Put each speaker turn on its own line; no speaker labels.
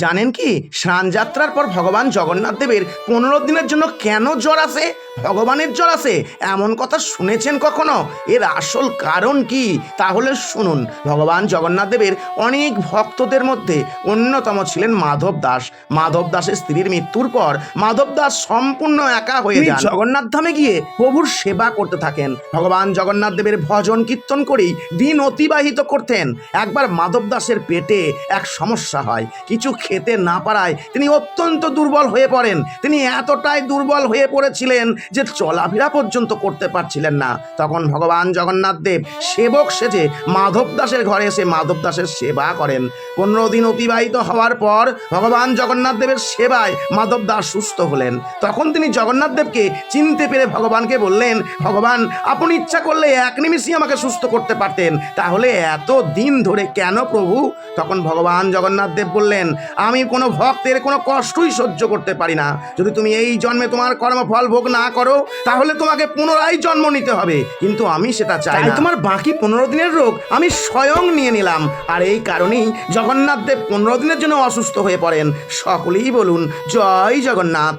জানেন কি স্নান যাত্রার পর ভগবান জগন্নাথ দেবের 15 দিনের জন্য কেন জ্বর আসে? ভগবানের জ্বর আসে এমন কথা শুনেছেন কখনো? এর আসল কারণ কি তাহলে শুনুন। ভগবান জগন্নাথ দেবের অনেক ভক্তদের মধ্যে অন্যতম ছিলেন মাধব দাস। মাধব দাসের স্ত্রীর মৃত্যুর পর মাধব দাস সম্পূর্ণ একা হয়ে যান। জগন্নাথ ধামে গিয়ে প্রভুর সেবা করতে থাকেন। ভগবান জগন্নাথ দেবের ভজন কীর্তন করেই দিন অতিবাহিত করতেন। একবার মাধব দাসের পেটে এক সমস্যা হয়, কিছু খেতে না পারায় তিনি অত্যন্ত দুর্বল হয়ে পড়েন। তিনি এতটাই দুর্বল হয়ে পড়েছিলেন যে চলাফেরা পর্যন্ত করতে পারছিলেন না। তখন ভগবান জগন্নাথ দেব সেবক সেজে মাধব দাসের ঘরে এসে মাধব দাসের সেবা করেন। 15 দিন অতিবাহিত হওয়ার পর ভগবান জগন্নাথ দেবের সেবায় মাধব দাস সুস্থ হলেন। তখন তিনি জগন্নাথ দেবকে চিনতে পেরে ভগবানকে বললেন, ভগবান আপনি ইচ্ছা করলে এক নিমিষেই আমাকে সুস্থ করতে পারতেন, তাহলে এত দিন ধরে কেন প্রভু? তখন ভগবান জগন্নাথ দেব বললেন, আমি কোনো ভক্তের কোনো কষ্টই সহ্য করতে পারি না। যদি তুমি এই জন্মে তোমার কর্মফল ভোগ না করো তাহলে তোমাকে পুনরায় জন্ম নিতে হবে, কিন্তু আমি সেটা চাই না। তোমার বাকি 15 দিনের রোগ আমি স্বয়ং নিয়ে নিলাম। আর এই কারণেই জগন্নাথ দেব 15 দিনের জন্য অসুস্থ হয়ে পড়েন। সকলেই বলুন জয় জগন্নাথ।